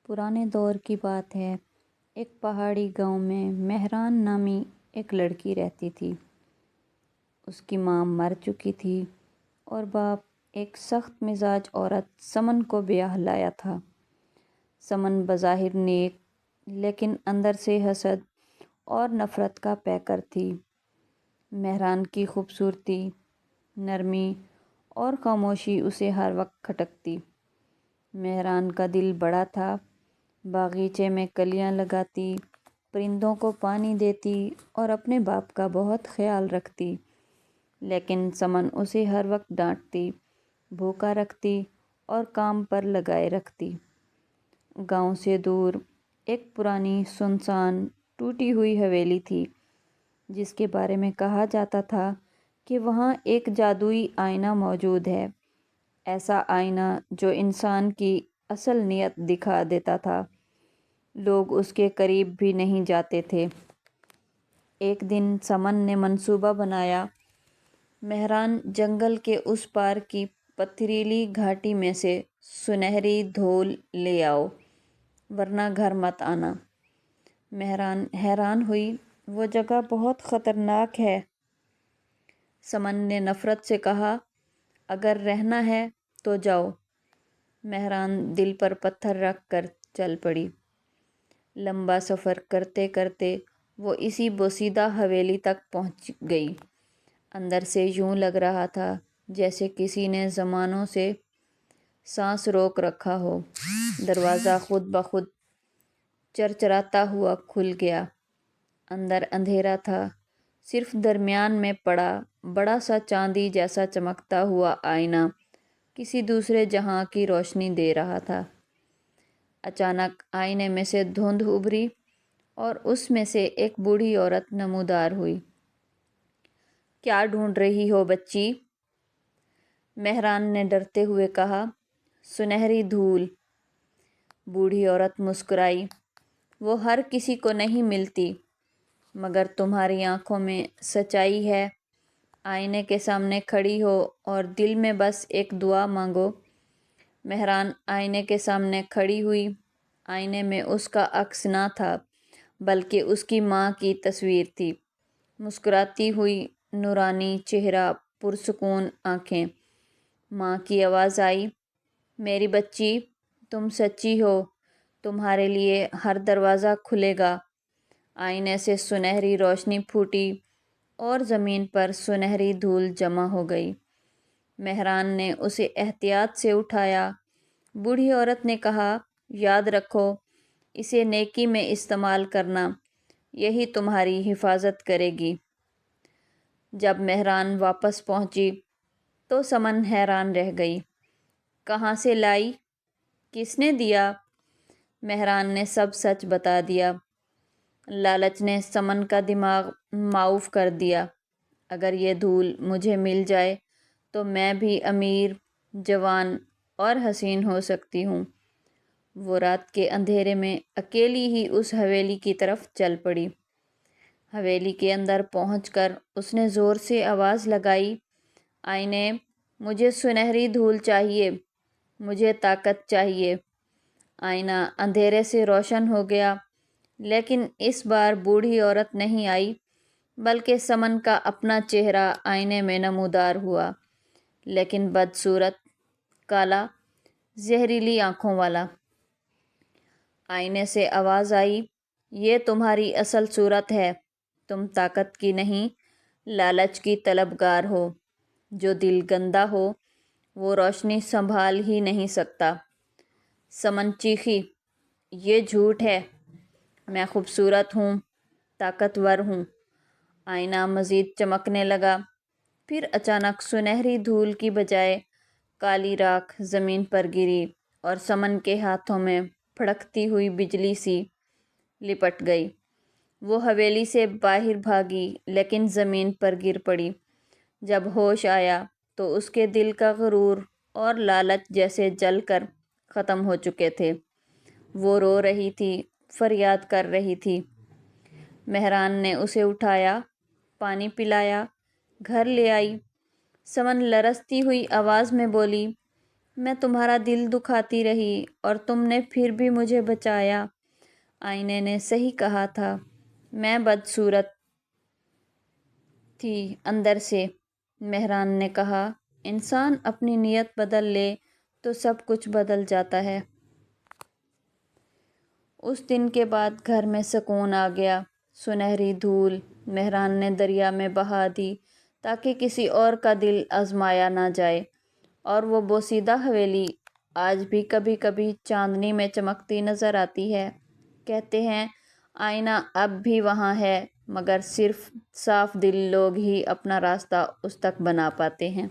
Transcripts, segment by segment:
پرانے دور کی بات ہے۔ ایک پہاڑی گاؤں میں مہران نامی ایک لڑکی رہتی تھی۔ اس کی ماں مر چکی تھی اور باپ ایک سخت مزاج عورت سمن کو بیاہ لایا تھا۔ سمن بظاہر نیک لیکن اندر سے حسد اور نفرت کا پیکر تھی۔ مہران کی خوبصورتی، نرمی اور خاموشی اسے ہر وقت کھٹکتی۔ مہران کا دل بڑا تھا، باغیچے میں کلیاں لگاتی، پرندوں کو پانی دیتی اور اپنے باپ کا بہت خیال رکھتی، لیکن سمن اسے ہر وقت ڈانٹتی، بھوکا رکھتی اور کام پر لگائے رکھتی۔ گاؤں سے دور ایک پرانی سنسان ٹوٹی ہوئی حویلی تھی، جس کے بارے میں کہا جاتا تھا کہ وہاں ایک جادوئی آئینہ موجود ہے، ایسا آئینہ جو انسان کی اصل نیت دکھا دیتا تھا۔ لوگ اس کے قریب بھی نہیں جاتے تھے۔ ایک دن سمن نے منصوبہ بنایا، مہران جنگل کے اس پار کی پتھریلی گھاٹی میں سے سنہری دھول لے آؤ، ورنہ گھر مت آنا۔ مہران حیران ہوئی، وہ جگہ بہت خطرناک ہے۔ سمن نے نفرت سے کہا، اگر رہنا ہے تو جاؤ۔ مہران دل پر پتھر رکھ کر چل پڑی۔ لمبا سفر کرتے کرتے وہ اسی بوسیدہ حویلی تک پہنچ گئی۔ اندر سے یوں لگ رہا تھا جیسے کسی نے زمانوں سے سانس روک رکھا ہو۔ دروازہ خود بخود چرچراتا ہوا کھل گیا۔ اندر اندھیرا تھا، صرف درمیان میں پڑا بڑا سا چاندی جیسا چمکتا ہوا آئینہ کسی دوسرے جہاں کی روشنی دے رہا تھا۔ اچانک آئینے میں سے دھند ابھری اور اس میں سے ایک بوڑھی عورت نمودار ہوئی۔ کیا ڈھونڈ رہی ہو بچی؟ مہران نے ڈرتے ہوئے کہا۔ سنہری دھول۔ بوڑھی عورت مسکرائی، وہ ہر کسی کو نہیں ملتی، مگر تمہاری آنکھوں میں سچائی ہے۔ آئینے کے سامنے کھڑی ہو اور دل میں بس ایک دعا مانگو۔ مہران آئینے کے سامنے کھڑی ہوئی۔ آئینے میں اس کا عکس نہ تھا، بلکہ اس کی ماں کی تصویر تھی۔ مسکراتی ہوئی، نورانی چہرہ، پرسکون آنکھیں۔ ماں کی آواز آئی، میری بچی، تم سچی ہو، تمہارے لیے ہر دروازہ کھلے گا۔ آئینے سے سنہری روشنی پھوٹی اور زمین پر سنہری دھول جمع ہو گئی۔ مہران نے اسے احتیاط سے اٹھایا۔ بوڑھی عورت نے کہا، یاد رکھو، اسے نیکی میں استعمال کرنا، یہی تمہاری حفاظت کرے گی۔ جب مہران واپس پہنچی تو سمن حیران رہ گئی۔ کہاں سے لائی؟ کس نے دیا؟ مہران نے سب سچ بتا دیا۔ لالچ نے سمن کا دماغ معاف کر دیا۔ اگر یہ دھول مجھے مل جائے تو میں بھی امیر، جوان اور حسین ہو سکتی ہوں۔ وہ رات کے اندھیرے میں اکیلی ہی اس حویلی کی طرف چل پڑی۔ حویلی کے اندر پہنچ کر اس نے زور سے آواز لگائی، آئینے، مجھے سنہری دھول چاہیے، مجھے طاقت چاہیے۔ آئینہ اندھیرے سے روشن ہو گیا، لیکن اس بار بوڑھی عورت نہیں آئی، بلکہ سمن کا اپنا چہرہ آئینے میں نمودار ہوا، لیکن بدصورت، کالا، زہریلی آنکھوں والا۔ آئینے سے آواز آئی، یہ تمہاری اصل صورت ہے، تم طاقت کی نہیں، لالچ کی طلبگار ہو۔ جو دل گندا ہو وہ روشنی سنبھال ہی نہیں سکتا۔ سمن چیخی، یہ جھوٹ ہے، میں خوبصورت ہوں، طاقتور ہوں۔ آئینہ مزید چمکنے لگا، پھر اچانک سنہری دھول کی بجائے کالی راکھ زمین پر گری اور سمن کے ہاتھوں میں پھڑکتی ہوئی بجلی سی لپٹ گئی۔ وہ حویلی سے باہر بھاگی، لیکن زمین پر گر پڑی۔ جب ہوش آیا تو اس کے دل کا غرور اور لالچ جیسے جل کر ختم ہو چکے تھے۔ وہ رو رہی تھی، فریاد کر رہی تھی۔ مہران نے اسے اٹھایا، پانی پلایا، گھر لے آئی۔ سمن لرزتی ہوئی آواز میں بولی، میں تمہارا دل دکھاتی رہی اور تم نے پھر بھی مجھے بچایا۔ آئینے نے صحیح کہا تھا، میں بدصورت تھی اندر سے۔ مہران نے کہا، انسان اپنی نیت بدل لے تو سب کچھ بدل جاتا ہے۔ اس دن کے بعد گھر میں سکون آ گیا۔ سنہری دھول مہران نے دریا میں بہا دی تاکہ کسی اور کا دل آزمایا نہ جائے، اور وہ بوسیدہ حویلی آج بھی کبھی کبھی چاندنی میں چمکتی نظر آتی ہے۔ کہتے ہیں آئینہ اب بھی وہاں ہے، مگر صرف صاف دل لوگ ہی اپنا راستہ اس تک بنا پاتے ہیں۔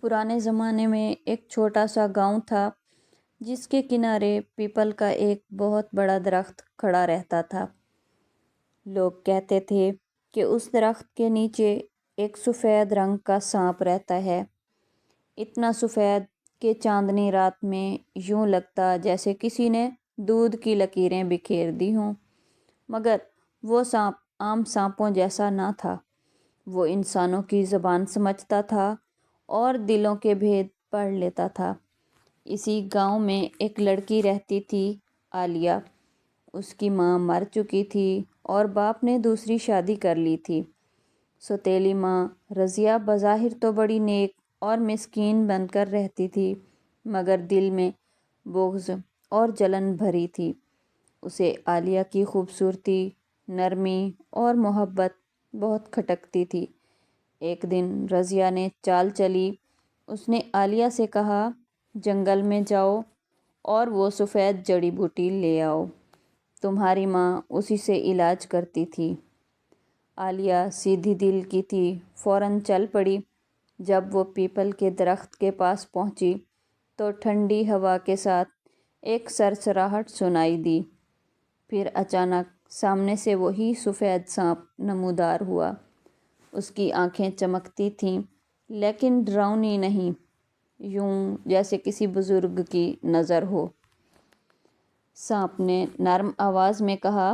پرانے زمانے میں ایک چھوٹا سا گاؤں تھا جس کے کنارے پیپل کا ایک بہت بڑا درخت کھڑا رہتا تھا۔ لوگ کہتے تھے کہ اس درخت کے نیچے ایک سفید رنگ کا سانپ رہتا ہے، اتنا سفید کہ چاندنی رات میں یوں لگتا جیسے کسی نے دودھ کی لکیریں بکھیر دی ہوں۔ مگر وہ سانپ عام سانپوں جیسا نہ تھا، وہ انسانوں کی زبان سمجھتا تھا اور دلوں کے بھید پڑھ لیتا تھا۔ اسی گاؤں میں ایک لڑکی رہتی تھی، عالیہ۔ اس کی ماں مر چکی تھی اور باپ نے دوسری شادی کر لی تھی۔ سوتیلی ماں رضیہ بظاہر تو بڑی نیک اور مسکین بن کر رہتی تھی، مگر دل میں بغض اور جلن بھری تھی۔ اسے عالیہ کی خوبصورتی، نرمی اور محبت بہت کھٹکتی تھی۔ ایک دن رضیہ نے چال چلی۔ اس نے عالیہ سے کہا، جنگل میں جاؤ اور وہ سفید جڑی بوٹی لے آؤ، تمہاری ماں اسی سے علاج کرتی تھی۔ عالیہ سیدھی دل کی تھی، فوراً چل پڑی۔ جب وہ پیپل کے درخت کے پاس پہنچی تو ٹھنڈی ہوا کے ساتھ ایک سرسراہٹ سنائی دی۔ پھر اچانک سامنے سے وہی سفید سانپ نمودار ہوا۔ اس کی آنکھیں چمکتی تھیں لیکن ڈراؤنی نہیں، یوں جیسے کسی بزرگ کی نظر ہو۔ سانپ نے نرم آواز میں کہا،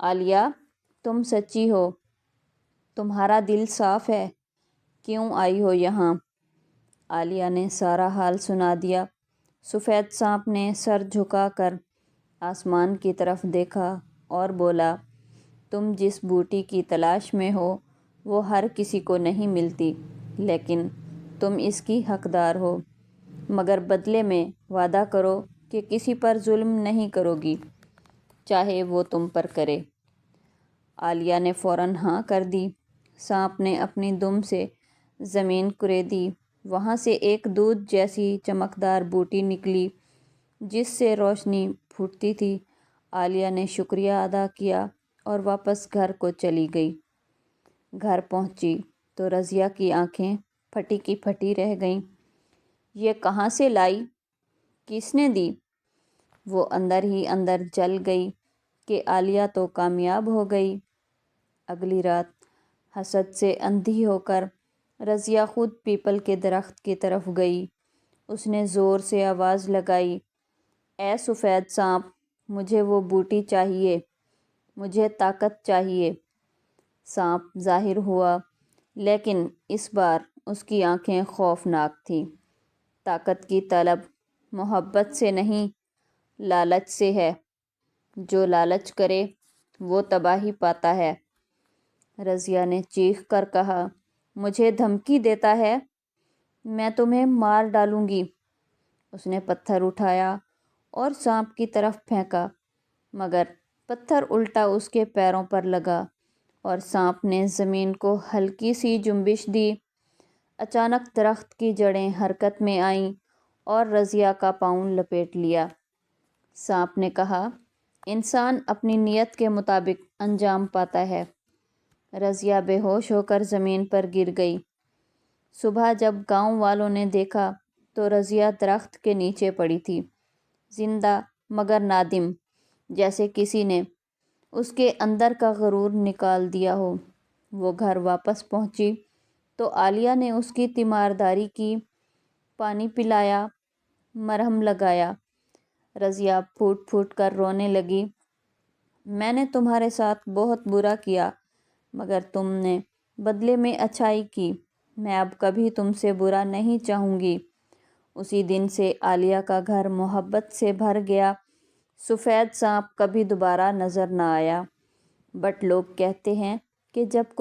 عالیہ تم سچی ہو، تمہارا دل صاف ہے، کیوں آئی ہو یہاں؟ عالیہ نے سارا حال سنا دیا۔ سفید سانپ نے سر جھکا کر آسمان کی طرف دیکھا اور بولا، تم جس بوٹی کی تلاش میں ہو وہ ہر کسی کو نہیں ملتی، لیکن تم اس کی حقدار ہو، مگر بدلے میں وعدہ کرو کہ کسی پر ظلم نہیں کرو گی، چاہے وہ تم پر کرے۔ عالیہ نے فوراً ہاں کر دی۔ سانپ نے اپنی دم سے زمین کریدی، وہاں سے ایک دودھ جیسی چمکدار بوٹی نکلی جس سے روشنی پھوٹتی تھی۔ عالیہ نے شکریہ ادا کیا اور واپس گھر کو چلی گئی۔ گھر پہنچی تو رضیہ کی آنکھیں پھٹی کی پھٹی رہ گئیں۔ یہ کہاں سے لائی؟ کس نے دی؟ وہ اندر ہی اندر جل گئی کہ عالیہ تو کامیاب ہو گئی۔ اگلی رات حسد سے اندھی ہو کر رضیہ خود پیپل کے درخت کی طرف گئی۔ اس نے زور سے آواز لگائی، اے سفید سانپ، مجھے وہ بوٹی چاہیے، مجھے طاقت چاہیے۔ سانپ ظاہر ہوا، لیکن اس بار اس کی آنکھیں خوفناک تھیں۔ طاقت کی طلب محبت سے نہیں، لالچ سے ہے۔ جو لالچ کرے وہ تباہی پاتا ہے۔ رضیہ نے چیخ کر کہا، مجھے دھمکی دیتا ہے؟ میں تمہیں مار ڈالوں گی۔ اس نے پتھر اٹھایا اور سانپ کی طرف پھینکا، مگر پتھر الٹا اس کے پیروں پر لگا اور سانپ نے زمین کو ہلکی سی جنبش دی۔ اچانک درخت کی جڑیں حرکت میں آئیں اور رضیہ کا پاؤں لپیٹ لیا۔ سانپ نے کہا، انسان اپنی نیت کے مطابق انجام پاتا ہے۔ رضیہ بے ہوش ہو کر زمین پر گر گئی۔ صبح جب گاؤں والوں نے دیکھا تو رضیہ درخت کے نیچے پڑی تھی، زندہ مگر نادم، جیسے کسی نے اس کے اندر کا غرور نکال دیا ہو۔ وہ گھر واپس پہنچی تو عالیہ نے اس کی تیمارداری کی، پانی پلایا، مرہم لگایا۔ رضیہ پھوٹ پھوٹ کر رونے لگی، میں نے تمہارے ساتھ بہت برا کیا، مگر تم نے بدلے میں اچھائی کی، میں اب کبھی تم سے برا نہیں چاہوں گی۔ اسی دن سے عالیہ کا گھر محبت سے بھر گیا۔ سفید سانپ کبھی دوبارہ نظر نہ آیا، بٹ لوگ کہتے ہیں کہ جب کوئی